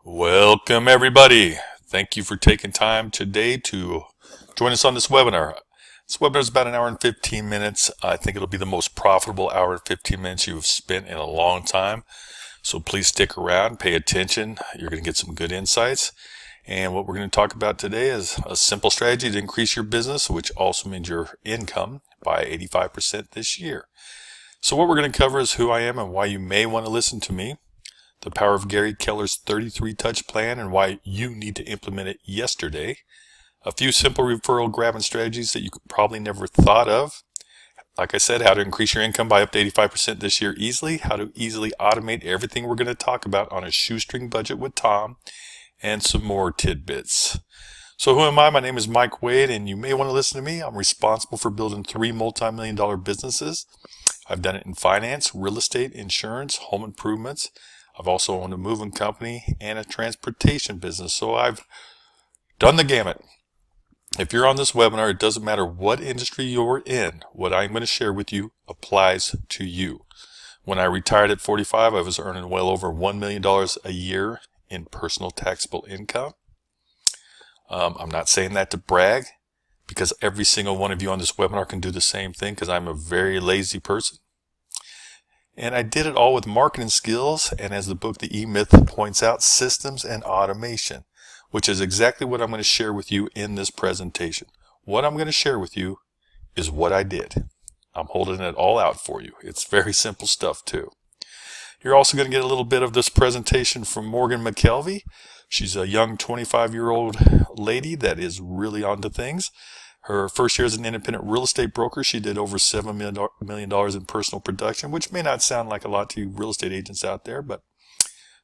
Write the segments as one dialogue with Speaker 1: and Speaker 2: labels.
Speaker 1: Welcome, everybody. Thank you for taking time today to join us on this webinar. This webinar is about an hour and 15 minutes. I think it'll be the most profitable hour and 15 minutes you've spent in a long time. So please stick around, pay attention. You're going to get some good insights. And what we're going to talk about today is a simple strategy to increase your business, which also means your income by 85% this year. So what we're going to cover is who I am and why you may want to listen to me. The power of Gary Keller's 33 touch plan and why you need to implement it yesterday. A few simple referral grabbing strategies that you probably never thought of. Like I said, how to increase your income by up to 85% this year easily. How to easily automate everything we're going to talk about on a shoestring budget with Tom. And some more tidbits. So who am I? My name is Mike Wade, and you may want to listen to me. I'm responsible for building 3 multi-million-dollar businesses. I've done it in finance, real estate, insurance, home improvements. I've also owned a moving company and a transportation business, so I've done the gamut. If you're on this webinar, it doesn't matter what industry you're in. What I'm going to share with you applies to you. When I retired at 45, I was earning well over $1 million a year in personal taxable income. I'm not saying that to brag, because every single one of you on this webinar can do the same thing, because I'm a very lazy person. And I did it all with marketing skills, and as the book The E-Myth points out, systems and automation, which is exactly what I'm going to share with you in this presentation. What I'm going to share with you is what I did. I'm holding it all out for you. It's very simple stuff too. You're also going to get a little bit of this presentation from Morgan McKelvey. She's a young 25-year-old lady that is really onto things. Her first year as an independent real estate broker, she did over $7 million in personal production, which may not sound like a lot to you real estate agents out there, but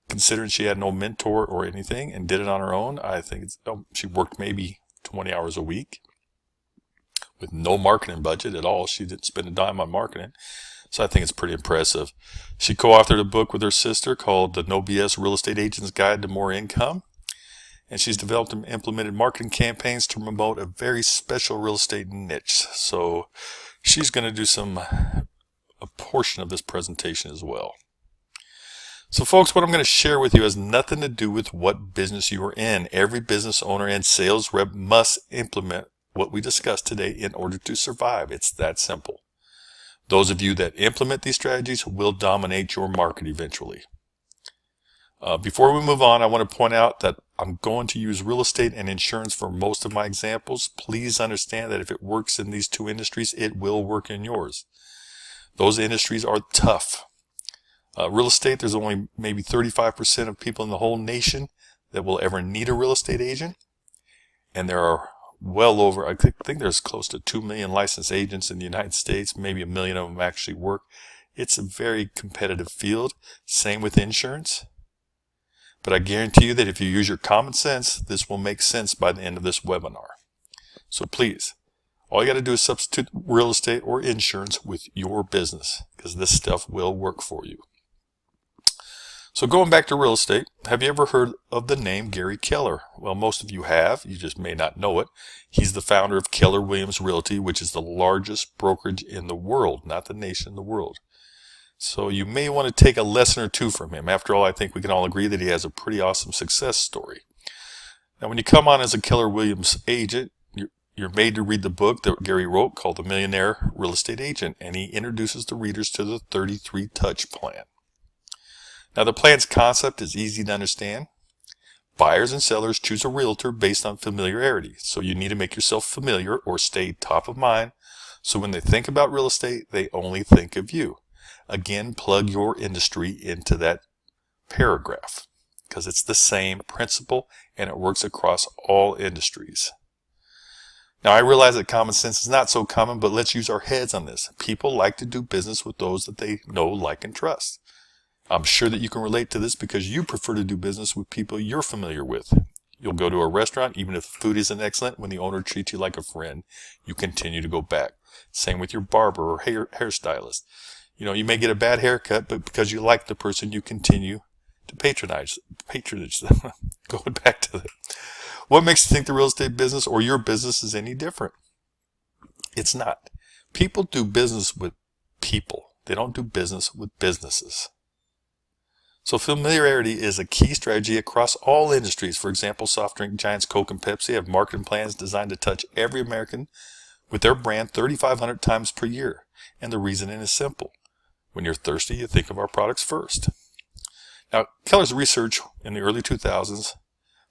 Speaker 1: considering she had no mentor or anything and did it on her own, I think she worked maybe 20 hours a week with no marketing budget at all. She didn't spend a dime on marketing. So I think it's pretty impressive. She co-authored a book with her sister called The No BS Real Estate Agent's Guide to More Income. And she's developed and implemented marketing campaigns to promote a very special real estate niche. So she's going to do a portion of this presentation as well. So folks, what I'm going to share with you has nothing to do with what business you are in. Every business owner and sales rep must implement what we discussed today in order to survive. It's that simple. Those of you that implement these strategies will dominate your market eventually. Before we move on, I want to point out that I'm going to use real estate and insurance for most of my examples. Please understand that if it works in these two industries, it will work in yours. Those industries are tough. Real estate, there's only maybe 35% of people in the whole nation that will ever need a real estate agent. And there are well over, I think there's close to 2 million licensed agents in the United States. Maybe 1 million of them actually work. It's a very competitive field. Same with insurance. But I guarantee you that if you use your common sense, this will make sense by the end of this webinar. So please, all you got to do is substitute real estate or insurance with your business, because this stuff will work for you. So going back to real estate, have you ever heard of the name Gary Keller? Well, most of you have. You just may not know it. He's the founder of Keller Williams Realty, which is the largest brokerage in the world, not the nation, the world. So you may want to take a lesson or two from him. After all, I think we can all agree that he has a pretty awesome success story. Now, when you come on as a Keller Williams agent, you're made to read the book that Gary wrote called The Millionaire Real Estate Agent, and he introduces the readers to the 33 touch plan. Now, the plan's concept is easy to understand. Buyers and sellers choose a realtor based on familiarity. So you need to make yourself familiar or stay top of mind. So when they think about real estate, they only think of you. Again, plug your industry into that paragraph, because it's the same principle and it works across all industries. Now, I realize that common sense is not so common, but let's use our heads on this. People like to do business with those that they know, like, and trust. I'm sure that you can relate to this because you prefer to do business with people you're familiar with. You'll go to a restaurant, even if the food isn't excellent, when the owner treats you like a friend, you continue to go back. Same with your barber or hairstylist. You know, you may get a bad haircut, but because you like the person, you continue to patronage them. Going back to that. What makes you think the real estate business or your business is any different? It's not. People do business with people. They don't do business with businesses. So familiarity is a key strategy across all industries. For example, soft drink giants Coke and Pepsi have marketing plans designed to touch every American with their brand 3,500 times per year. And the reasoning is simple. When you're thirsty, you think of our products first. Now, Keller's research in the early 2000s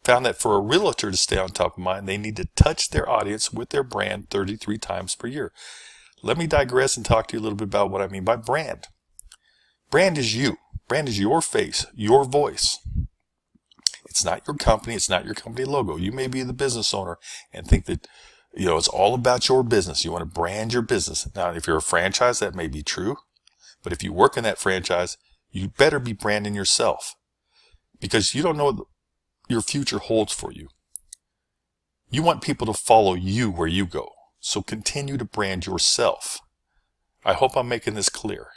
Speaker 1: found that for a realtor to stay on top of mind, they need to touch their audience with their brand 33 times per year. Let me digress and talk to you a little bit about what I mean by brand. Brand is you. Brand is your face, your voice. It's not your company. It's not your company logo. You may be the business owner and think that, it's all about your business. You want to brand your business. Now, if you're a franchise, that may be true. But if you work in that franchise, you better be branding yourself, because you don't know what your future holds for you. You want people to follow you where you go. So continue to brand yourself. I hope I'm making this clear.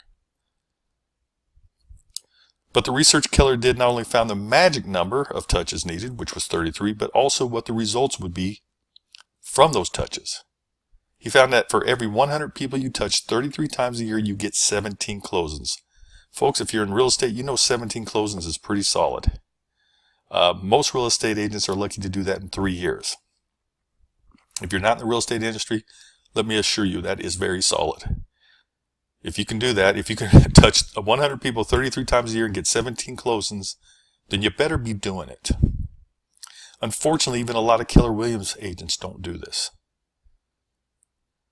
Speaker 1: But the research Keller did not only found the magic number of touches needed, which was 33, but also what the results would be from those touches. He found that for every 100 people you touch 33 times a year, you get 17 closings. Folks, if you're in real estate, 17 closings is pretty solid. Most real estate agents are lucky to do that in 3 years. If you're not in the real estate industry, let me assure you that is very solid. If you can do that, if you can touch 100 people 33 times a year and get 17 closings, then you better be doing it. Unfortunately, even a lot of Keller Williams agents don't do this.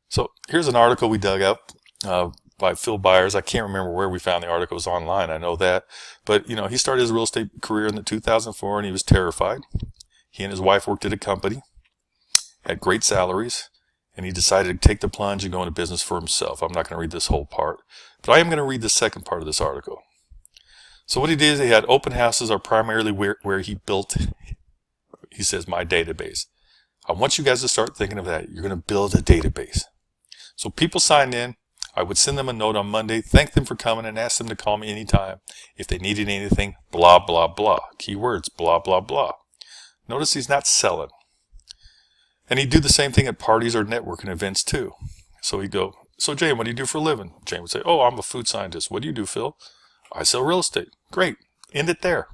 Speaker 1: So here's an article we dug up by Phil Byers. I can't remember where we found the article. It was online, I know that. But, he started his real estate career in 2004, and he was terrified. He and his wife worked at a company, had great salaries, and he decided to take the plunge and go into business for himself. I'm not going to read this whole part, but I am going to read the second part of this article. So what he did is he had open houses are primarily where he built, he says, my database. I want you guys to start thinking of that. You're going to build a database. So people signed in. I would send them a note on Monday, thank them for coming, and ask them to call me anytime if they needed anything, blah, blah, blah. Keywords, blah, blah, blah. Notice he's not selling. And he'd do the same thing at parties or networking events too. So he'd go, so Jane, what do you do for a living? Jane would say, oh, I'm a food scientist. What do you do, Phil? I sell real estate. Great. End it there.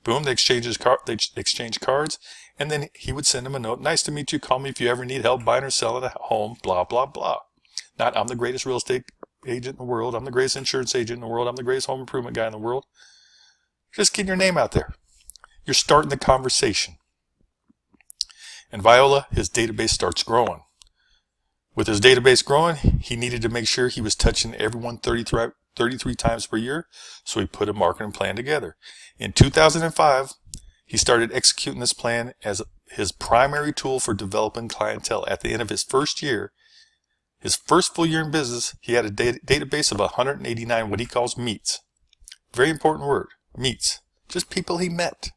Speaker 1: Boom, they exchange cards, and then he would send him a note. Nice to meet you. Call me if you ever need help buying or selling a home, blah, blah, blah. Not, I'm the greatest real estate agent in the world. I'm the greatest insurance agent in the world. I'm the greatest home improvement guy in the world. Just getting your name out there. You're starting the conversation. And Viola, his database starts growing. With his database growing, he needed to make sure he was touching everyone 33 times per year, so he put a marketing plan together. In 2005, he started executing this plan as his primary tool for developing clientele. At the end of his first year, his first full year in business, he had a database of 189 what he calls meets. Very important word, meets. Just people he met.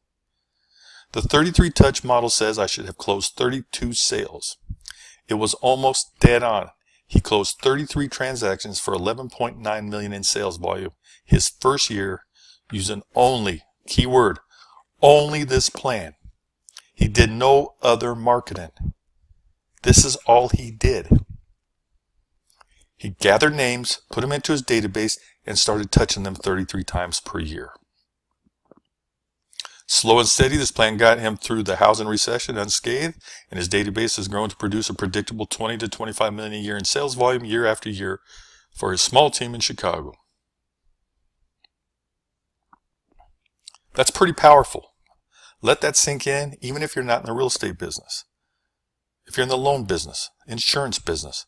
Speaker 1: The 33 touch model says I should have closed 32 sales. It was almost dead on. He closed 33 transactions for 11.9 million in sales volume his first year using only, keyword, only this plan. He did no other marketing. This is all he did. He gathered names, put them into his database, and started touching them 33 times per year. Slow and steady, this plan got him through the housing recession unscathed, and his database has grown to produce a predictable 20 to 25 million a year in sales volume year after year for his small team in Chicago. That's pretty powerful. Let that sink in, even if you're not in the real estate business. If you're in the loan business, insurance business,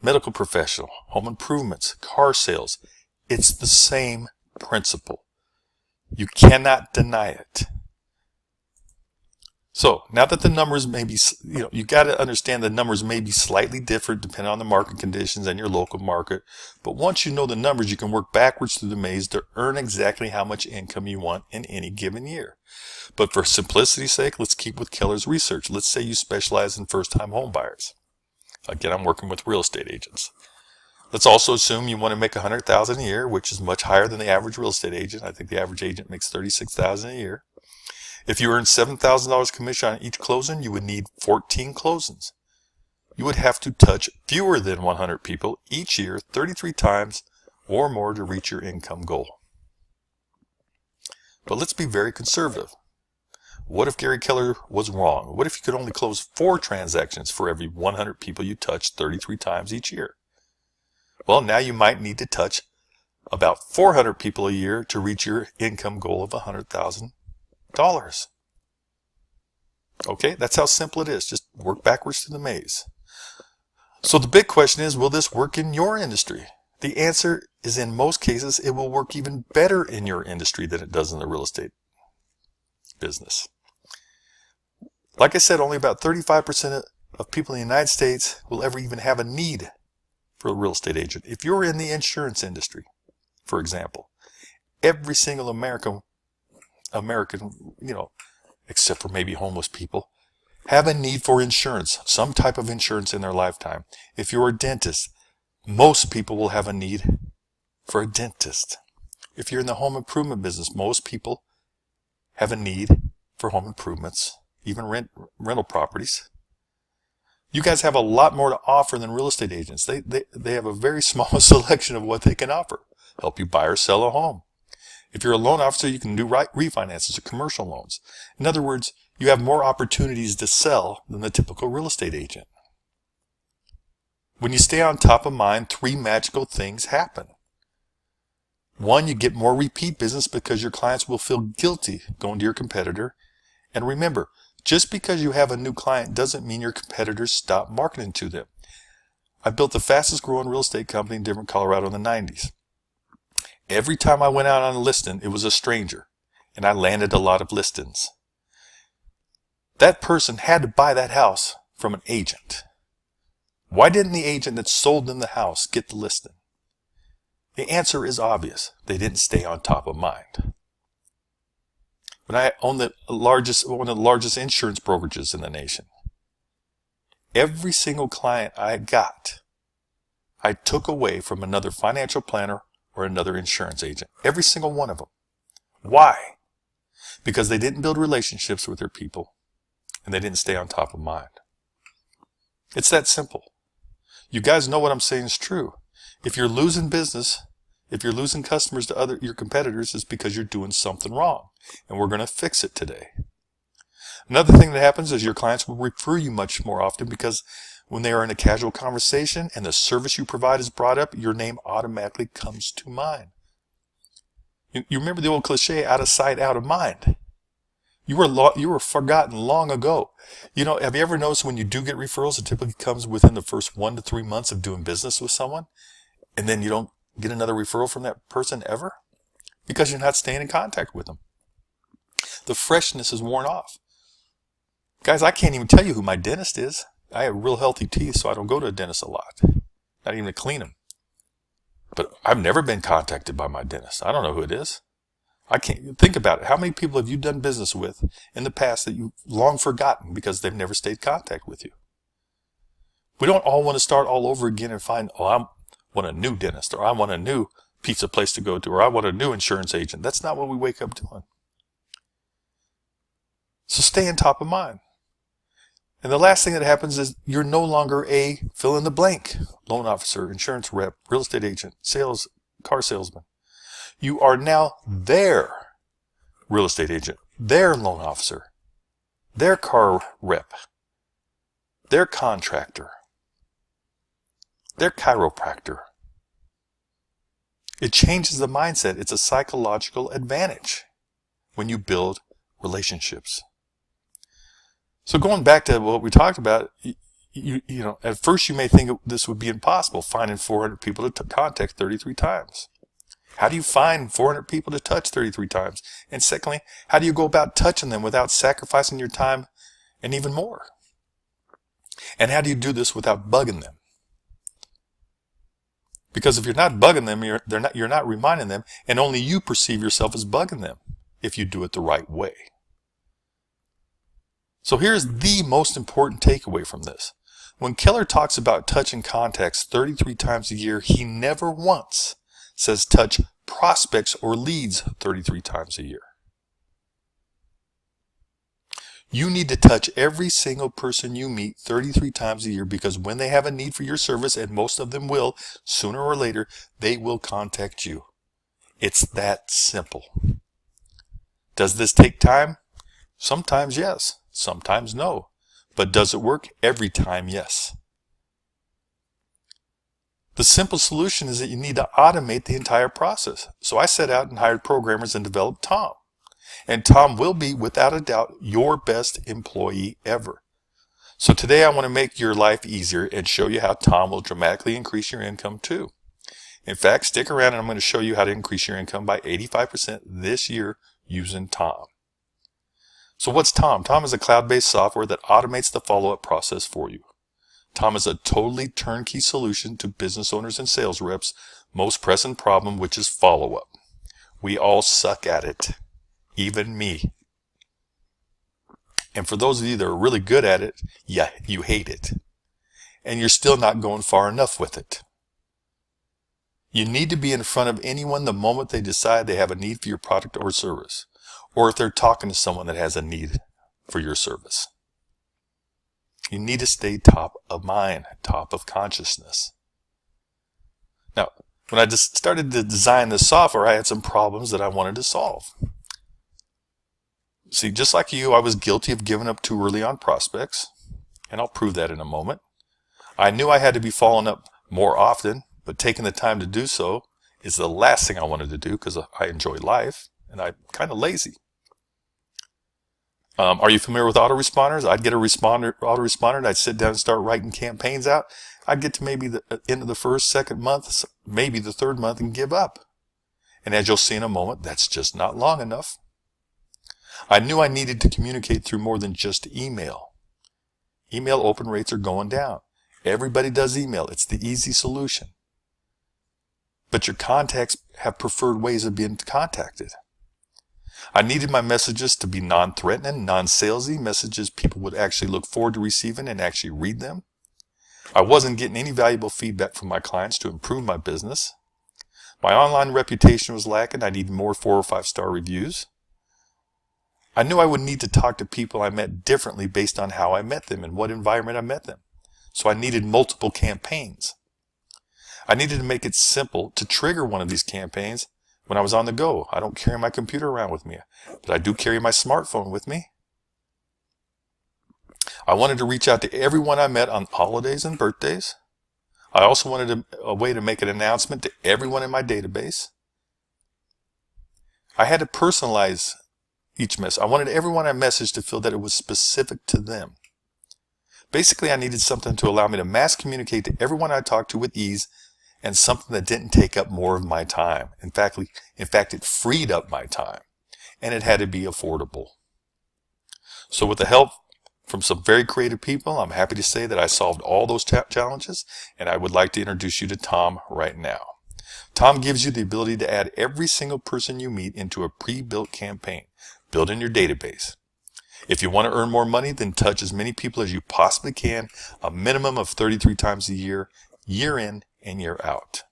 Speaker 1: medical professional, home improvements, car sales, it's the same principle. You cannot deny it. So now that the numbers may be, you got to understand the numbers may be slightly different depending on the market conditions and your local market. But once you know the numbers, you can work backwards through the maze to earn exactly how much income you want in any given year. But for simplicity's sake, let's keep with Keller's research. Let's say you specialize in first-time home buyers. Again, I'm working with real estate agents. Let's also assume you want to make $100,000 a year, which is much higher than the average real estate agent. I think the average agent makes $36,000 a year. If you earn $7,000 commission on each closing, you would need 14 closings. You would have to touch fewer than 100 people each year, 33 times or more to reach your income goal. But let's be very conservative. What if Gary Keller was wrong? What if you could only close 4 transactions for every 100 people you touch 33 times each year? Well, now you might need to touch about 400 people a year to reach your income goal of $100,000. Okay, that's how simple it is. Just work backwards to the maze. So the big question is, will this work in your industry? The answer is, in most cases, it will work even better in your industry than it does in the real estate business. Like I said, only about 35% of people in the United States will ever even have a need for a real estate agent. If you're in the insurance industry, for example, every single American, except for maybe homeless people, have a need for insurance, some type of insurance in their lifetime. If you're a dentist, most people will have a need for a dentist. If you're in the home improvement business, most people have a need for home improvements, even rental properties. You guys have a lot more to offer than real estate agents. They have a very small selection of what they can offer. Help you buy or sell a home. If you're a loan officer, you can do refinances or commercial loans. In other words, you have more opportunities to sell than the typical real estate agent. When you stay on top of mind, 3 magical things happen. 1, you get more repeat business because your clients will feel guilty going to your competitor. And remember, just because you have a new client doesn't mean your competitors stop marketing to them. I built the fastest growing real estate company in Denver, Colorado in the 90s. Every time I went out on a listing, it was a stranger, and I landed a lot of listings. That person had to buy that house from an agent. Why didn't the agent that sold them the house get the listing? The answer is obvious. They didn't stay on top of mind. When I owned one of the largest insurance brokerages in the nation, every single client I got, I took away from another financial planner or another insurance agent. Every single one of them. Why? Because they didn't build relationships with their people, and they didn't stay on top of mind. It's that simple. You guys know what I'm saying is true. If you're losing business, if you're losing customers to your competitors, it's because you're doing something wrong. And we're going to fix it today. Another thing that happens is your clients will refer you much more often because when they are in a casual conversation and the service you provide is brought up, your name automatically comes to mind. You remember the old cliche, out of sight, out of mind. You were forgotten long ago. Have you ever noticed when you do get referrals, it typically comes within the first 1 to 3 months of doing business with someone, and then you don't get another referral from that person ever? Because you're not staying in contact with them. The freshness is worn off. Guys, I can't even tell you who my dentist is. I have real healthy teeth, so I don't go to a dentist a lot. Not even to clean them. But I've never been contacted by my dentist. I don't know who it is. I can't think about it. How many people have you done business with in the past that you've long forgotten because they've never stayed in contact with you? We don't all want to start all over again and find, I want a new dentist, or I want a new pizza place to go to, or I want a new insurance agent. That's not what we wake up doing. So stay on top of mind. And the last thing that happens is you're no longer a fill in the blank loan officer, insurance rep, real estate agent, car salesman. You are now their real estate agent, their loan officer, their car rep, their contractor, their chiropractor. It changes the mindset. It's a psychological advantage when you build relationships. So going back to what we talked about, at first you may think this would be impossible, finding 400 people to contact 33 times. How do you find 400 people to touch 33 times? And secondly, how do you go about touching them without sacrificing your time and even more? And how do you do this without bugging them? Because if you're not bugging them, you're not reminding them, and only you perceive yourself as bugging them if you do it the right way. So here's the most important takeaway from this. When Keller talks about touching contacts 33 times a year, he never once says touch prospects or leads 33 times a year. You need to touch every single person you meet 33 times a year, because when they have a need for your service, and most of them will, sooner or later, they will contact you. It's that simple. Does this take time? Sometimes yes, sometimes no. But does it work? Every time, yes. The simple solution is that you need to automate the entire process. So I set out and hired programmers and developed Tom. And Tom will be, without a doubt, your best employee ever. So today I want to make your life easier and show you how Tom will dramatically increase your income too. In fact, stick around and I'm going to show you how to increase your income by 85% this year using Tom. So what's Tom? Tom is a cloud-based software that automates the follow-up process for you. Tom is a totally turnkey solution to business owners and sales reps' most pressing problem, which is follow-up. We all suck at it, even me. And for those of you that are really good at it, yeah, you hate it. And you're still not going far enough with it. You need to be in front of anyone the moment they decide they have a need for your product or service, or if they're talking to someone that has a need for your service. You need to stay top of mind, top of consciousness. Now, when I just started to design this software, I had some problems that I wanted to solve. See, just like you, I was guilty of giving up too early on prospects, and I'll prove that in a moment. I knew I had to be following up more often, but taking the time to do so is the last thing I wanted to do because I enjoy life, and I'm kind of lazy. Are you familiar with autoresponders? I'd get a autoresponder, and I'd sit down and start writing campaigns out. I'd get to maybe the end of the first, second month, maybe the third month, and give up. And as you'll see in a moment, that's just not long enough. I knew I needed to communicate through more than just email. Email open rates are going down. Everybody does email. It's the easy solution. But your contacts have preferred ways of being contacted. I needed my messages to be non-threatening, non-salesy, messages people would actually look forward to receiving and actually read them. I wasn't getting any valuable feedback from my clients to improve my business. My online reputation was lacking. I needed more 4 or 5 star reviews. I knew I would need to talk to people I met differently based on how I met them and what environment I met them. So I needed multiple campaigns. I needed to make it simple to trigger one of these campaigns when I was on the go. I don't carry my computer around with me, but I do carry my smartphone with me. I wanted to reach out to everyone I met on holidays and birthdays. I also wanted a way to make an announcement to everyone in my database. I had to personalize each message. I wanted everyone I messaged to feel that it was specific to them. Basically, I needed something to allow me to mass communicate to everyone I talked to with ease, and something that didn't take up more of my time. In fact, it freed up my time, and it had to be affordable. So with the help from some very creative people, I'm happy to say that I solved all those challenges, and I would like to introduce you to Tom right now. Tom gives you the ability to add every single person you meet into a pre-built campaign, built in your database. If you want to earn more money, then touch as many people as you possibly can, a minimum of 33 times a year, year in and year out.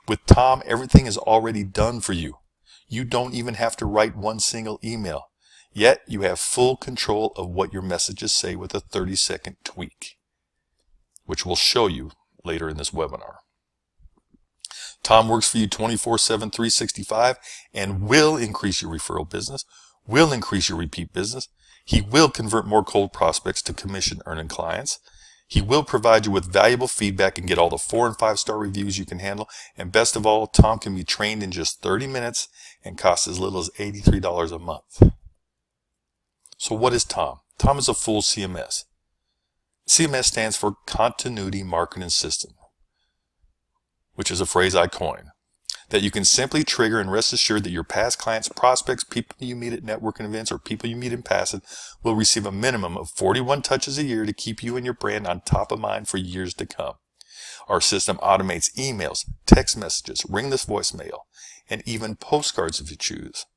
Speaker 1: With Tom, everything is already done for you. You don't even have to write one single email. Yet you have full control of what your messages say with a 30-second tweak, which we'll show you later in this webinar. Tom works for you 24/7, 365, and will increase your referral business, will increase your repeat business. He will convert more cold prospects to commission-earning clients. He will provide you with valuable feedback and get all the 4 and 5 star reviews you can handle. And best of all, Tom can be trained in just 30 minutes and costs as little as $83 a month. So what is Tom? Tom is a full CMS. CMS stands for Continuity Marketing System, which is a phrase I coined, that you can simply trigger, and rest assured that your past clients, prospects, people you meet at networking events, or people you meet in passing will receive a minimum of 41 touches a year to keep you and your brand on top of mind for years to come. Our system automates emails, text messages, ringless voicemail, and even postcards if you choose.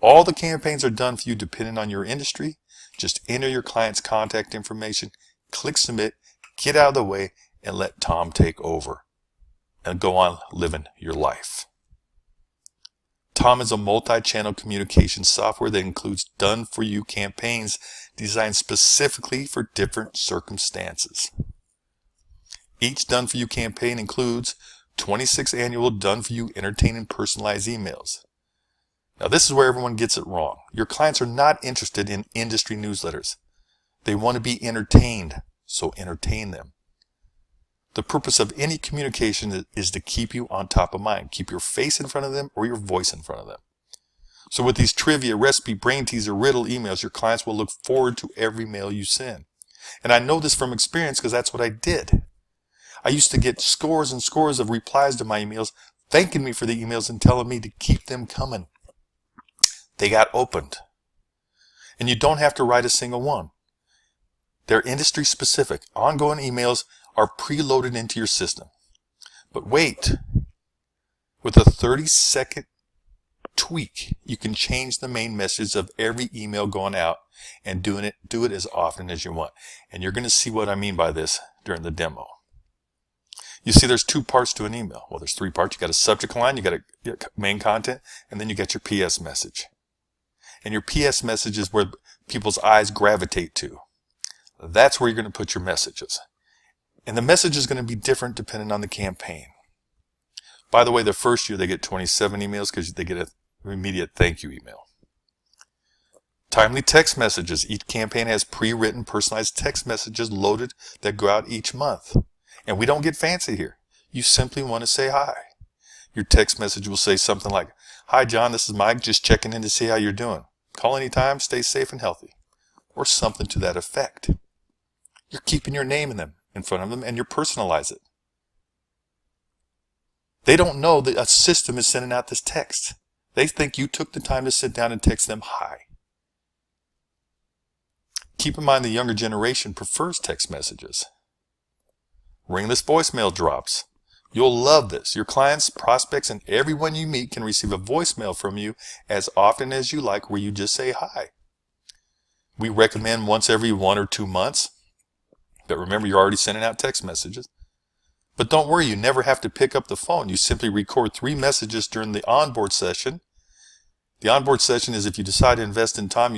Speaker 1: All the campaigns are done for you depending on your industry. Just enter your client's contact information, click submit, get out of the way, and let Tom take over. And go on living your life. Tom is a multi-channel communication software that includes done-for-you campaigns designed specifically for different circumstances. Each done-for-you campaign includes 26 annual done-for-you entertaining personalized emails. Now this is where everyone gets it wrong. Your clients are not interested in industry newsletters. They want to be entertained, so entertain them. The purpose of any communication is to keep you on top of mind. Keep your face in front of them or your voice in front of them. So with these trivia, recipe, brain teaser, riddle emails, your clients will look forward to every mail you send. And I know this from experience because that's what I did. I used to get scores and scores of replies to my emails, thanking me for the emails and telling me to keep them coming. They got opened. And you don't have to write a single one. They're industry specific. Ongoing emails are preloaded into your system. But wait, with a 30-second tweak, you can change the main message of every email going out and do it as often as you want. And you're going to see what I mean by this during the demo. You see there's two parts to an email. Well, there's three parts. You got a subject line, you got a main content, and then you got your PS message. And your PS message is where people's eyes gravitate to. That's where you're going to put your messages. And the message is going to be different depending on the campaign. By the way, the first year they get 27 emails because they get an immediate thank you email. Timely text messages. Each campaign has pre-written personalized text messages loaded that go out each month. And we don't get fancy here. You simply want to say hi. Your text message will say something like, "Hi John, this is Mike, just checking in to see how you're doing. Call anytime, stay safe and healthy." Or something to that effect. You're keeping your name in front of them and you personalize it. They don't know that a system is sending out this text. They think you took the time to sit down and text them hi. Keep in mind the younger generation prefers text messages. Ringless voicemail drops. You'll love this. Your clients, prospects, and everyone you meet can receive a voicemail from you as often as you like where you just say hi. We recommend once every 1 or 2 months. But remember, you're already sending out text messages. But don't worry, you never have to pick up the phone. You simply record 3 messages during the onboard session. The onboard session is if you decide to invest in time,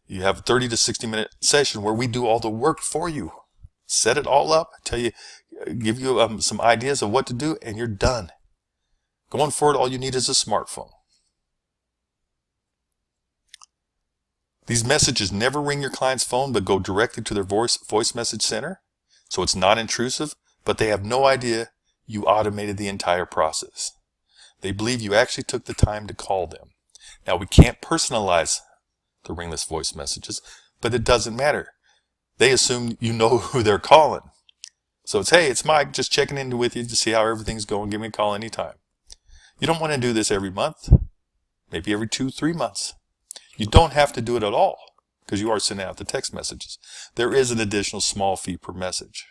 Speaker 1: you have a 30 to 60 minute session where we do all the work for you. Set it all up, give you some ideas of what to do, and you're done. Going forward, all you need is a smartphone. These messages never ring your client's phone, but go directly to their voice message center. So it's not intrusive, but they have no idea you automated the entire process. They believe you actually took the time to call them. Now, we can't personalize the ringless voice messages, but it doesn't matter. They assume you know who they're calling. So it's, "Hey, it's Mike, just checking in with you to see how everything's going. Give me a call anytime." You don't want to do this every month, maybe every 2-3 months. You don't have to do it at all because you are sending out the text messages. There is an additional small fee per message.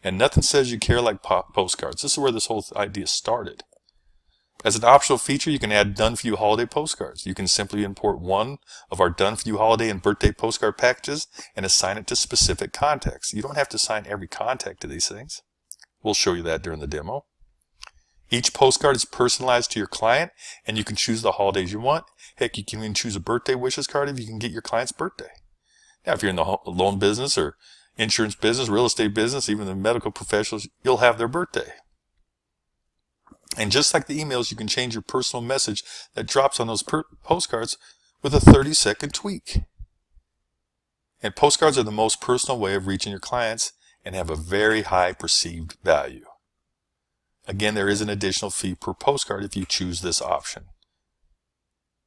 Speaker 1: And nothing says you care like postcards. This is where this whole idea started. As an optional feature, you can add Done For You holiday postcards. You can simply import one of our Done For You holiday and birthday postcard packages and assign it to specific contacts. You don't have to assign every contact to these things. We'll show you that during the demo. Each postcard is personalized to your client, and you can choose the holidays you want. Heck, you can even choose a birthday wishes card if you can get your client's birthday. Now, if you're in the loan business or insurance business, real estate business, even the medical professionals, you'll have their birthday. And just like the emails, you can change your personal message that drops on those postcards with a 30-second tweak. And postcards are the most personal way of reaching your clients and have a very high perceived value. Again, there is an additional fee per postcard if you choose this option.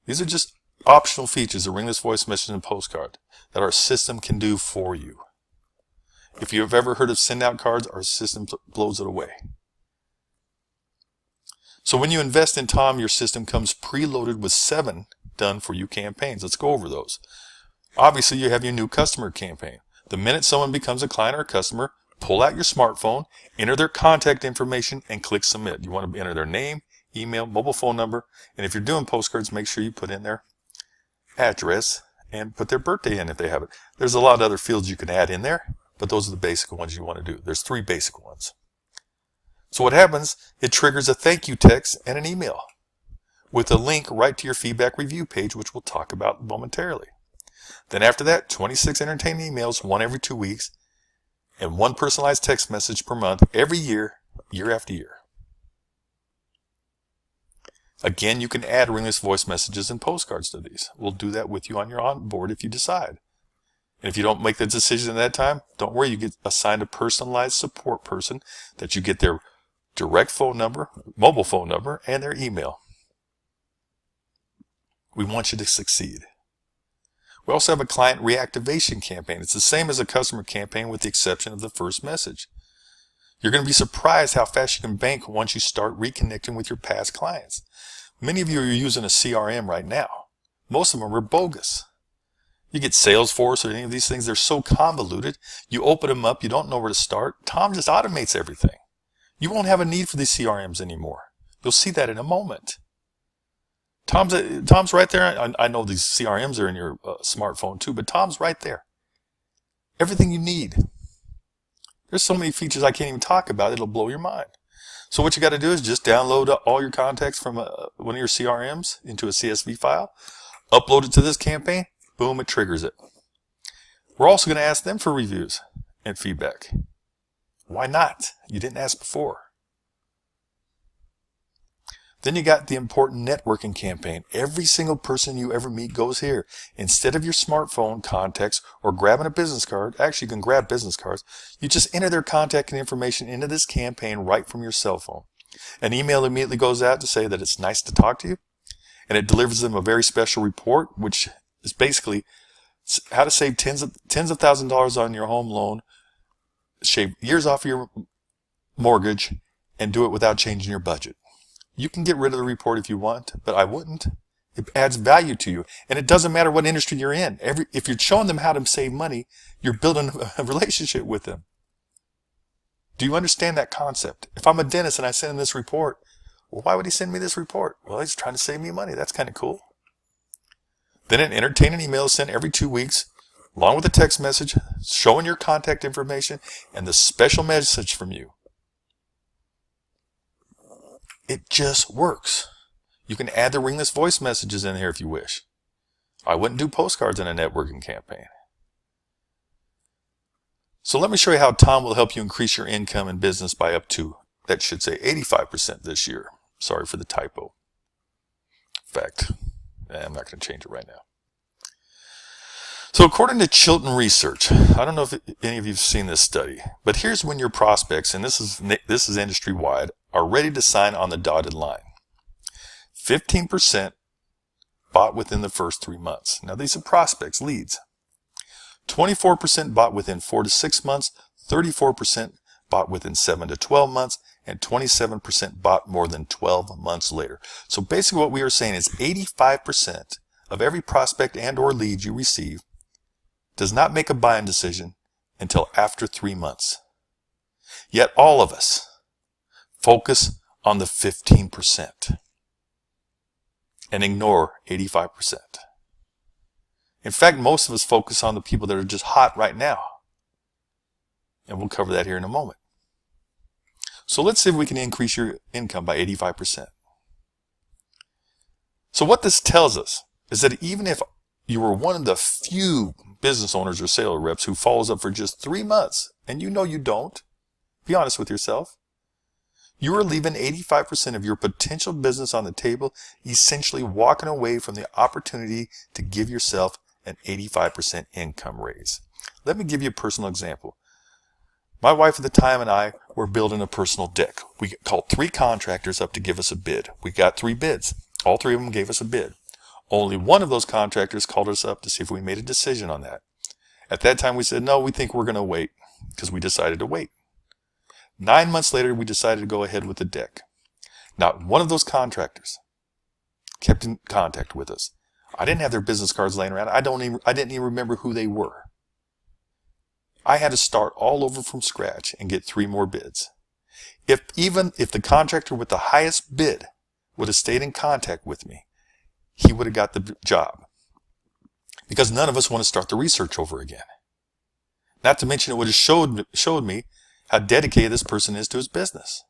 Speaker 1: These are just optional features of ringless voice message and postcard that our system can do for you. If you have ever heard of send out cards, our system blows it away. So when you invest in Tom, your system comes preloaded with 7 Done For You campaigns. Let's go over those. Obviously, you have your new customer campaign. The minute someone becomes a client or a customer, pull out your smartphone, enter their contact information, and click submit. You want to enter their name, email, mobile phone number, and if you're doing postcards, make sure you put in their address and put their birthday in if they have it. There's a lot of other fields you can add in there, but those are the basic ones you want to do. There's 3 basic ones. So what happens, it triggers a thank you text and an email with a link right to your feedback review page, which we'll talk about momentarily. Then after that, 26 entertaining emails, 1 every 2 weeks, and 1 personalized text message per month every year, year after year. Again, you can add ringless voice messages and postcards to these. We'll do that with you on your onboard if you decide. And if you don't make the decision at that time, don't worry, you get assigned a personalized support person that you get their direct phone number, mobile phone number, and their email. We want you to succeed. We also have a client reactivation campaign. It's the same as a customer campaign with the exception of the first message. You're going to be surprised how fast you can bank once you start reconnecting with your past clients. Many of you are using a CRM right now. Most of them are bogus. You get Salesforce or any of these things, they're so convoluted. You open them up, you don't know where to start. Tom just automates everything. You won't have a need for these CRMs anymore. You'll see that in a moment. Tom's right there. I know these CRMs are in your smartphone too, but Tom's right there. Everything you need. There's so many features I can't even talk about. It'll blow your mind. So what you got to do is just download all your contacts from one of your CRMs into a CSV file, upload it to this campaign, boom, it triggers it. We're also going to ask them for reviews and feedback. Why not? You didn't ask before. Then you got the important networking campaign. Every single person you ever meet goes here. Instead of your smartphone contacts or grabbing a business card, actually you can grab business cards, you just enter their contact and information into this campaign right from your cell phone. An email immediately goes out to say that it's nice to talk to you, and it delivers them a very special report, which is basically how to save tens of thousands of dollars on your home loan, shave years off your mortgage, and do it without changing your budget. You can get rid of the report if you want, but I wouldn't. It adds value to you. And it doesn't matter what industry you're in. If you're showing them how to save money, you're building a relationship with them. Do you understand that concept? If I'm a dentist and I send him this report, well, why would he send me this report? Well, he's trying to save me money. That's kind of cool. Then an entertaining email is sent every 2 weeks, along with a text message showing your contact information and the special message from you. It just works. You can add the ringless voice messages in here if you wish. I wouldn't do postcards in a networking campaign. So let me show you how Tom will help you increase your income and business by up to, that should say 85% this year. Sorry for the typo. In fact, I'm not going to change it right now. So according to Chilton Research, I don't know if any of you have seen this study, but here's when your prospects, and this is industry-wide, are ready to sign on the dotted line. 15% bought within the first 3 months. Now these are prospects, leads. 24% bought within 4 to 6 months, 34% bought within 7 to 12 months, and 27% bought more than 12 months later. So basically what we are saying is 85% of every prospect and or lead you receive does not make a buying decision until after 3 months. Yet all of us focus on the 15% and ignore 85%. In fact, most of us focus on the people that are just hot right now. And we'll cover that here in a moment. So let's see if we can increase your income by 85%. So what this tells us is that even if you were one of the few business owners or sales reps who follows up for just 3 months, and you know you don't, be honest with yourself, you are leaving 85% of your potential business on the table, essentially walking away from the opportunity to give yourself an 85% income raise. Let me give you a personal example. My wife at the time and I were building a personal deck. We called 3 contractors up to give us a bid. We got 3 bids. All 3 of them gave us a bid. Only one of those contractors called us up to see if we made a decision on that. At that time we said, no, we think we're going to wait, because we decided to wait. 9 months later, we decided to go ahead with the deck. Not one of those contractors kept in contact with us. I didn't have their business cards laying around. I didn't even remember who they were. I had to start all over from scratch and get 3 more bids. If the contractor with the highest bid would have stayed in contact with me, he would have got the job. Because none of us want to start the research over again. Not to mention it would have showed me how dedicated this person is to his business.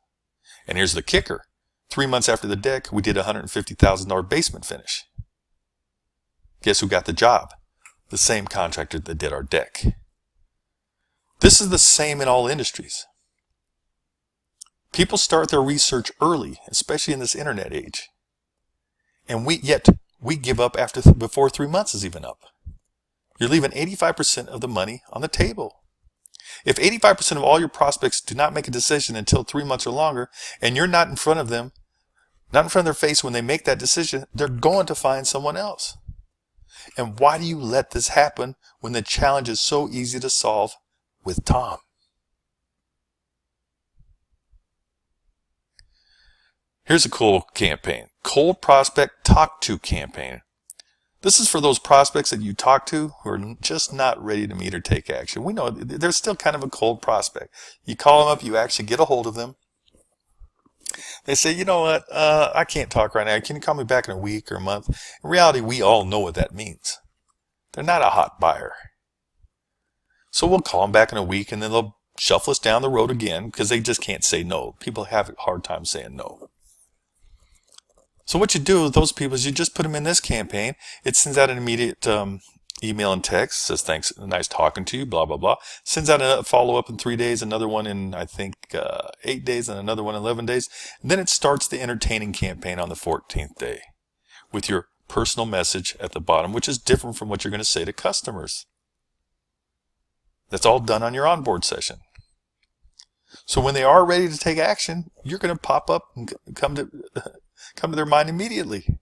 Speaker 1: And here's the kicker. 3 months after the deck, we did a $150,000 basement finish. Guess who got the job? The same contractor that did our deck. This is the same in all industries. People start their research early, especially in this internet age. And we give up before 3 months is even up. You're leaving 85% of the money on the table. If 85% of all your prospects do not make a decision until 3 months or longer, and you're not in front of them, not in front of their face when they make that decision, they're going to find someone else. And why do you let this happen when the challenge is so easy to solve with Tom? Here's a cool campaign. Cold Prospect Talk To campaign. This is for those prospects that you talk to who are just not ready to meet or take action. We know they're still kind of a cold prospect. You call them up, you actually get a hold of them. They say, you know what, I can't talk right now. Can you call me back in a week or a month? In reality, we all know what that means. They're not a hot buyer. So we'll call them back in a week, and then they'll shuffle us down the road again because they just can't say no. People have a hard time saying no. So what you do with those people is you just put them in this campaign. It sends out an immediate email and text, says thanks, nice talking to you, blah, blah, blah. Sends out a follow-up in 3 days, another one in, I think, 8 days, and another one in 11 days. And then it starts the entertaining campaign on the 14th day with your personal message at the bottom, which is different from what you're going to say to customers. That's all done on your onboard session. So when they are ready to take action, you're going to pop up and come to their mind immediately.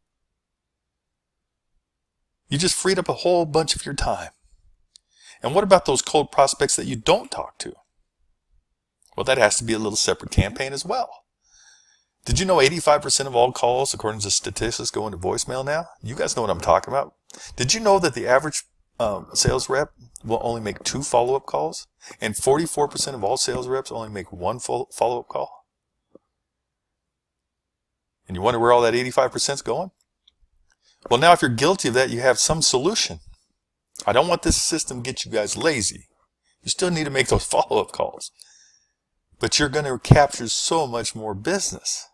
Speaker 1: You just freed up a whole bunch of your time. And what about those cold prospects that you don't talk to? Well, that has to be a little separate campaign as well. Did you know 85% of all calls, according to statistics, go into voicemail now? You guys know what I'm talking about. Did you know that the average sales rep will only make 2 follow-up calls? And 44% of all sales reps only make 1 follow-up call? And you wonder where all that 85% is going? Well, now if you're guilty of that, you have some solution. I don't want this system to get you guys lazy. You still need to make those follow-up calls. But you're going to capture so much more business.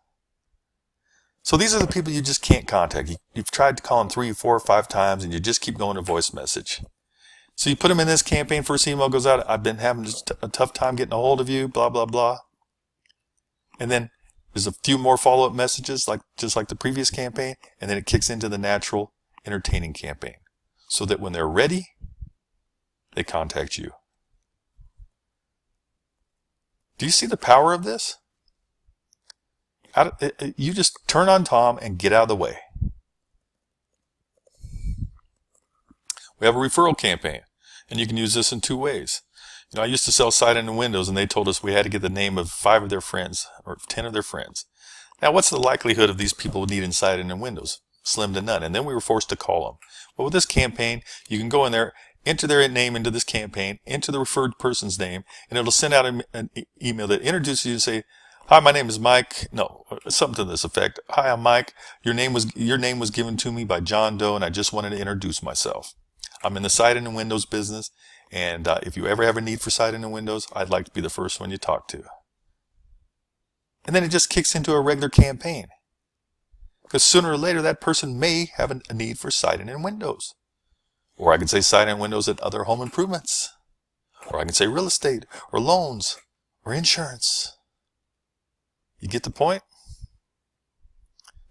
Speaker 1: So these are the people you just can't contact. You've tried to call them 3, 4, 5 times, and you just keep going to voice message. So you put them in this campaign, first email goes out, I've been having just a tough time getting a hold of you, blah, blah, blah. And then there's a few more follow-up messages, just like the previous campaign, and then it kicks into the natural entertaining campaign. So that when they're ready, they contact you. Do you see the power of this? You just turn on Tom and get out of the way. We have a referral campaign, and you can use this in 2 ways. You know, I used to sell siding and windows, and they told us we had to get the name of 5 of their friends or 10 of their friends. Now, what's the likelihood of these people needing siding and windows? Slim to none. And then we were forced to call them. Well, with this campaign, you can go in there, enter their name into this campaign, enter the referred person's name, and it'll send out an email that introduces you and say, hi, my name is Mike. No, something to this effect. Hi, I'm Mike. Your name was given to me by John Doe, and I just wanted to introduce myself. I'm in the siding and windows business, and if you ever have a need for siding and windows, I'd like to be the first one you talk to. And then it just kicks into a regular campaign. Because sooner or later, that person may have a need for siding and windows. Or I can say siding and windows and other home improvements. Or I can say real estate, or loans, or insurance. You get the point?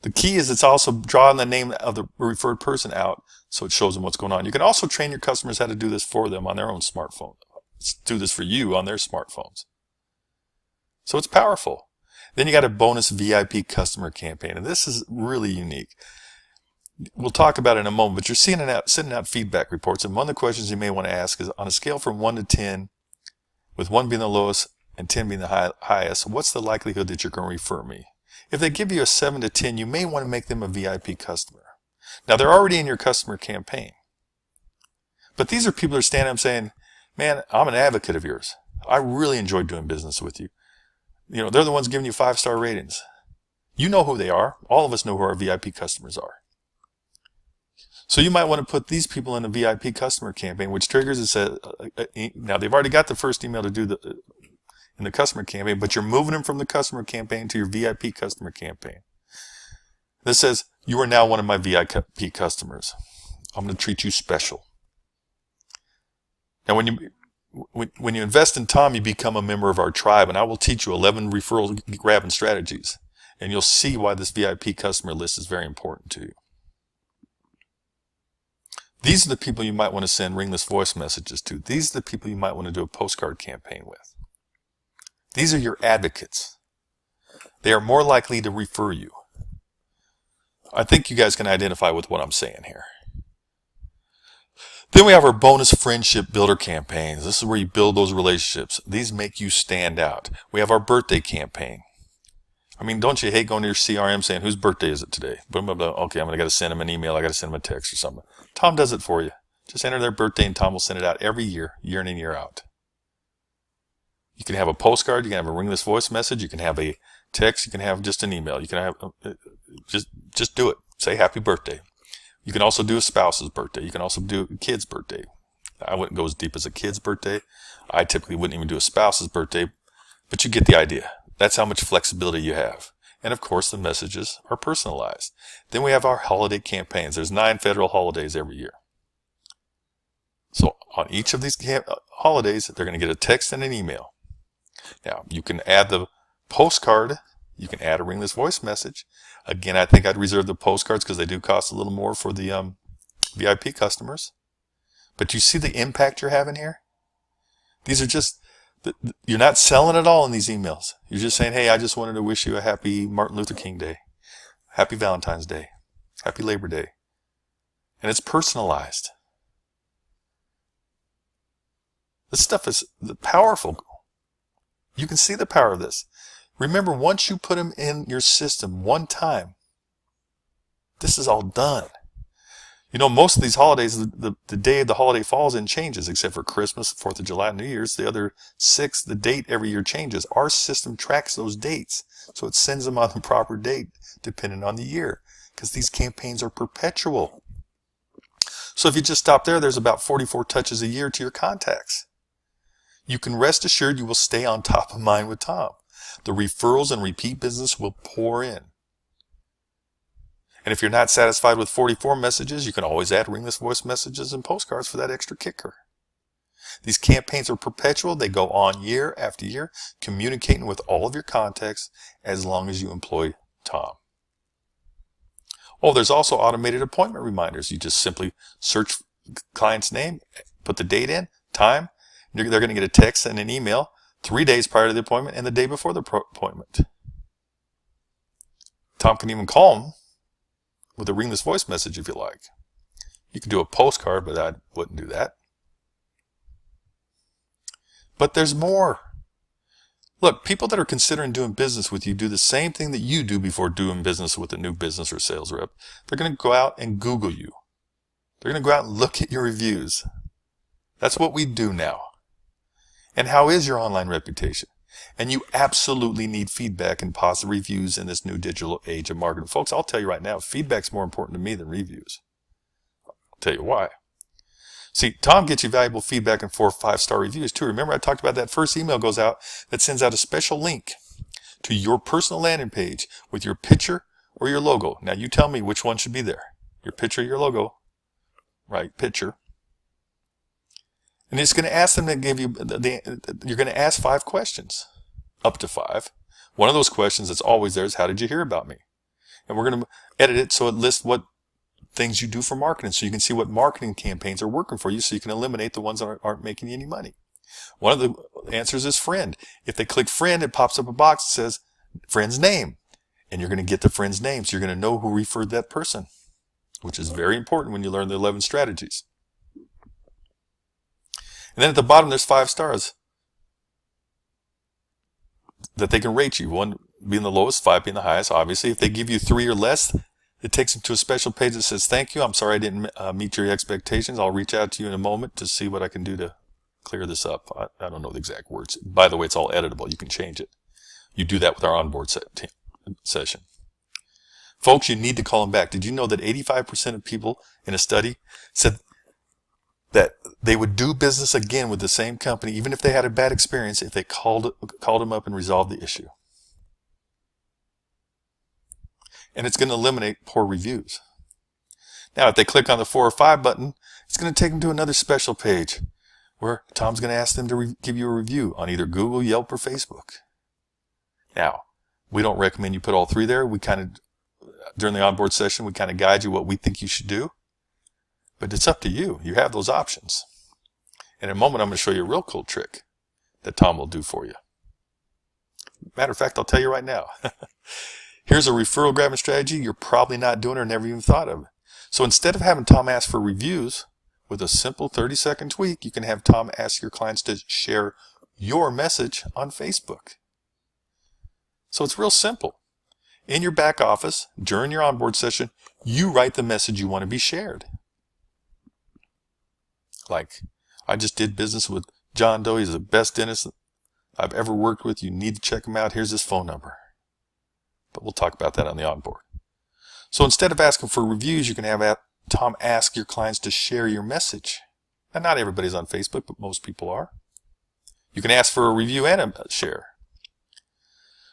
Speaker 1: The key is it's also drawing the name of the referred person out so it shows them what's going on. You can also train your customers how to do this for them on their own smartphone. Let's do this for you on their smartphones. So it's powerful. Then you got a bonus VIP customer campaign, and this is really unique. We'll talk about it in a moment, but you're sending out feedback reports, and one of the questions you may want to ask is, on a scale from 1 to 10, with 1 being the lowest and 10 being the highest, what's the likelihood that you're going to refer me? If they give you a 7 to 10, you may want to make them a VIP customer. Now, they're already in your customer campaign. But these are people that are standing up saying, man, I'm an advocate of yours. I really enjoy doing business with you. You know, they're the ones giving you 5-star ratings. You know who they are. All of us know who our VIP customers are. So you might want to put these people in a VIP customer campaign, which triggers it says, now they've already got the first email to do in the customer campaign, but you're moving them from the customer campaign to your VIP customer campaign. This says, you are now one of my VIP customers. I'm going to treat you special. Now, when you invest in Tom, you become a member of our tribe, and I will teach you 11 referral grabbing strategies, and you'll see why this VIP customer list is very important to you. These are the people you might want to send ringless voice messages to. These are the people you might want to do a postcard campaign with. These are your advocates. They are more likely to refer you. I think you guys can identify with what I'm saying here. Then we have our bonus friendship builder campaigns. This is where you build those relationships. These make you stand out. We have our birthday campaign. I mean, don't you hate going to your CRM saying, whose birthday is it today? Boom, boom, boom. Okay, I'm going to send them an email. I got to send them a text or something. Tom does it for you. Just enter their birthday and Tom will send it out every year, year in and year out. You can have a postcard. You can have a ringless voice message. You can have a text. You can have just an email. You can have, just do it. Say happy birthday. You can also do a spouse's birthday. You can also do a kid's birthday. I wouldn't go as deep as a kid's birthday. I typically wouldn't even do a spouse's birthday, but you get the idea. That's how much flexibility you have. And of course, the messages are personalized. Then we have our holiday campaigns. There's 9 federal holidays every year. So on each of these holidays, they're going to get a text and an email. Now, you can add the postcard. You can add a ringless voice message. Again, I think I'd reserve the postcards because they do cost a little more for the VIP customers. But you see the impact you're having here? These are just, you're not selling at all in these emails. You're just saying, hey, I just wanted to wish you a happy Martin Luther King Day, happy Valentine's Day, happy Labor Day. And it's personalized. This stuff is powerful. You can see the power of this. Remember, once you put them in your system one time, this is all done. You know, most of these holidays, the day the holiday falls in changes, except for Christmas, 4th of July, New Year's. The other 6, the date every year changes. Our system tracks those dates, so it sends them on the proper date, depending on the year, because these campaigns are perpetual. So if you just stop there, there's about 44 touches a year to your contacts. You can rest assured you will stay on top of mind with Tom. The referrals and repeat business will pour in. And if you're not satisfied with 44 messages, you can always add ringless voice messages and postcards for that extra kicker. These campaigns are perpetual. They go on year after year, communicating with all of your contacts as long as you employ Tom. Oh, there's also automated appointment reminders. You just simply search client's name, put the date in, time. They're going to get a text and an email 3 days prior to the appointment and the day before the appointment. Tom can even call them with a ringless voice message if you like. You could do a postcard, but I wouldn't do that. But there's more. Look, people that are considering doing business with you do the same thing that you do before doing business with a new business or sales rep. They're going to go out and Google you. They're going to go out and look at your reviews. That's what we do now. And how is your online reputation? And you absolutely need feedback and positive reviews in this new digital age of marketing. Folks, I'll tell you right now, feedback's more important to me than reviews. I'll tell you why. See, Tom gets you valuable feedback and 4 or 5-star reviews too. Remember I talked about that first email goes out that sends out a special link to your personal landing page with your picture or your logo. Now you tell me which one should be there. Your picture or your logo. Right, picture. And it's going to ask them to give you, you're going to ask 5 questions, up to 5. One of those questions that's always there is, how did you hear about me? And we're going to edit it so it lists what things you do for marketing, so you can see what marketing campaigns are working for you, so you can eliminate the ones that aren't making you any money. One of the answers is friend. If they click friend, it pops up a box that says friend's name. And you're going to get the friend's name, so you're going to know who referred that person, which is very important when you learn the 11 strategies. And then at the bottom, there's 5 stars that they can rate you. 1 being the lowest, 5 being the highest. Obviously, if they give you 3 or less, it takes them to a special page that says, thank you. I'm sorry I didn't meet your expectations. I'll reach out to you in a moment to see what I can do to clear this up. I don't know the exact words. By the way, it's all editable. You can change it. You do that with our onboard session. Folks, you need to call them back. Did you know that 85% of people in a study said that they would do business again with the same company, even if they had a bad experience, if they called them up and resolved the issue? And it's going to eliminate poor reviews. Now, if they click on the 4 or 5 button, it's going to take them to another special page where Tom's going to ask them to give you a review on either Google, Yelp, or Facebook. Now, we don't recommend you put all 3 there. We kind of, during the onboard session, we kind of guide you what we think you should do. But it's up to you. You have those options. In a moment, I'm going to show you a real cool trick that Tom will do for you. Matter of fact, I'll tell you right now. Here's a referral grabbing strategy you're probably not doing or never even thought of. So instead of having Tom ask for reviews, with a simple 30-second tweak, you can have Tom ask your clients to share your message on Facebook. So it's real simple. In your back office, during your onboard session, you write the message you want to be shared. Like, I just did business with John Doe. He's the best dentist I've ever worked with. You need to check him out. Here's his phone number. But we'll talk about that on the onboard. So instead of asking for reviews, you can have Tom ask your clients to share your message. Now, not everybody's on Facebook, but most people are. You can ask for a review and a share.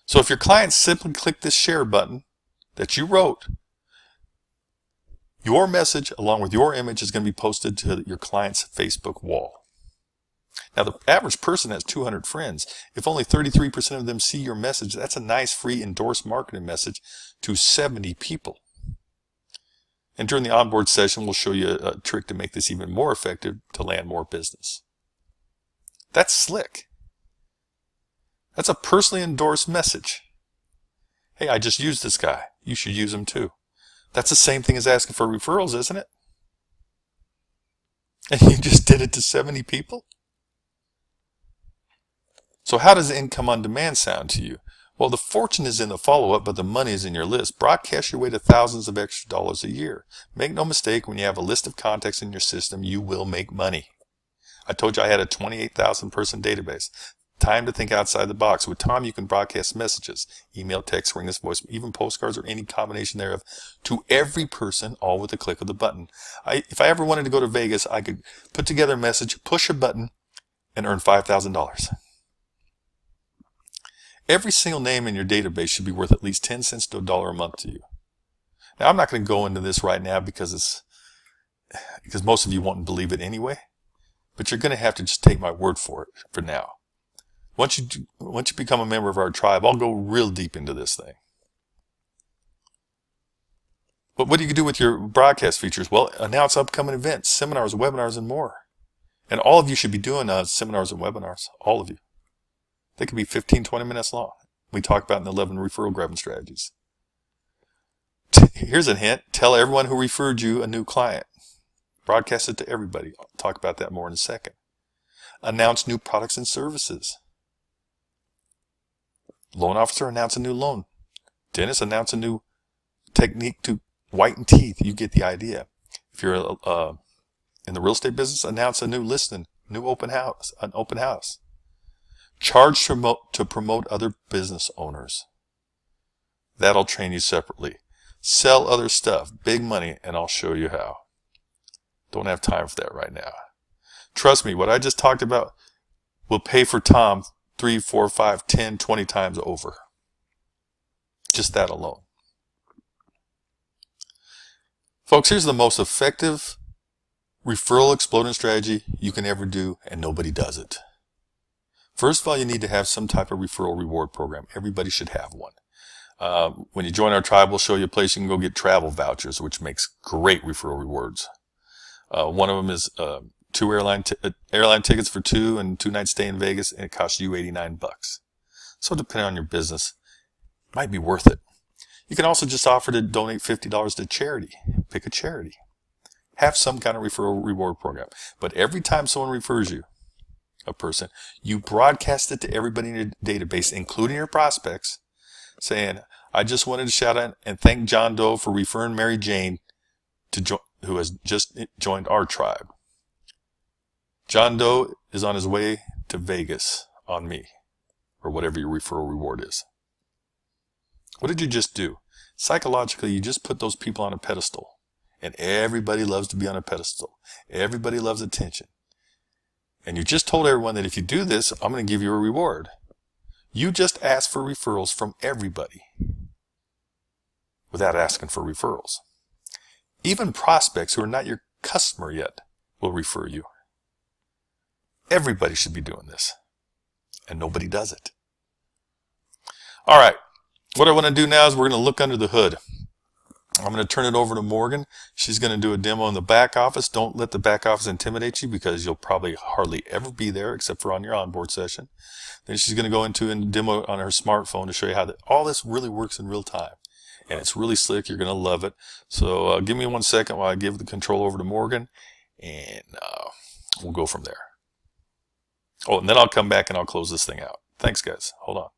Speaker 1: So if your clients simply click this share button that you wrote, your message along with your image is going to be posted to your client's Facebook wall. Now, the average person has 200 friends. If only 33% of them see your message, that's a nice free endorsed marketing message to 70 people. And during the onboard session, we'll show you a trick to make this even more effective to land more business. That's slick. That's a personally endorsed message. Hey, I just used this guy. You should use him too. That's the same thing as asking for referrals, isn't it? And you just did it to 70 people? So how does income on demand sound to you? Well, the fortune is in the follow-up, but the money is in your list. Broadcast your way to thousands of extra dollars a year. Make no mistake, when you have a list of contacts in your system, you will make money. I told you I had a 28,000 person database. Time to think outside the box. With Tom, you can broadcast messages, email, text, ring, voice, even postcards or any combination thereof to every person, all with a click of the button. If I ever wanted to go to Vegas, I could put together a message, push a button, and earn $5,000. Every single name in your database should be worth at least 10 cents to $1 a month to you. Now, I'm not going to go into this right now because most of you won't believe it anyway, but you're going to have to just take my word for it for now. Once you become a member of our tribe, I'll go real deep into this thing. But what do you do with your broadcast features? Well, announce upcoming events, seminars, webinars, and more. And all of you should be doing seminars and webinars, all of you. They could be 15, 20 minutes long. We talk about in the 11 referral grabbing strategies. Here's a hint. Tell everyone who referred you a new client. Broadcast it to everybody. I'll talk about that more in a second. Announce new products and services. Loan officer, announce a new loan. Dentist, announce a new technique to whiten teeth. You get the idea. If you're in the real estate business, announce a new listing, an open house. Charge to promote other business owners. That'll train you separately. Sell other stuff, big money, and I'll show you how. Don't have time for that right now. Trust me, what I just talked about will pay for Tom 3, 4, 5, 10, 20 times over. Just that alone. Folks, here's the most effective referral exploding strategy you can ever do, and nobody does it. First of all, you need to have some type of referral reward program. Everybody should have one. When you join our tribe, we'll show you a place you can go get travel vouchers, which makes great referral rewards. One of them is 2 airline tickets for 2 and 2 nights stay in Vegas, and it costs you $89. So depending on your business, it might be worth it. You can also just offer to donate $50 to charity. Pick a charity. Have some kind of referral reward program. But every time someone refers you, a person, you broadcast it to everybody in your database, including your prospects, saying, I just wanted to shout out and thank John Doe for referring Mary Jane who has just joined our tribe. John Doe is on his way to Vegas on me, or whatever your referral reward is. What did you just do? Psychologically, you just put those people on a pedestal, and everybody loves to be on a pedestal. Everybody loves attention. And you just told everyone that if you do this, I'm going to give you a reward. You just asked for referrals from everybody without asking for referrals. Even prospects who are not your customer yet will refer you. Everybody should be doing this, and nobody does it. All right, what I want to do now is we're going to look under the hood. I'm going to turn it over to Morgan. She's going to do a demo in the back office. Don't let the back office intimidate you because you'll probably hardly ever be there except for on your onboard session. Then she's going to go into a demo on her smartphone to show you how all this really works in real time. And it's really slick. You're going to love it. So give me 1 second while I give the control over to Morgan, and we'll go from there. Oh, and then I'll come back and I'll close this thing out. Thanks, guys. Hold on.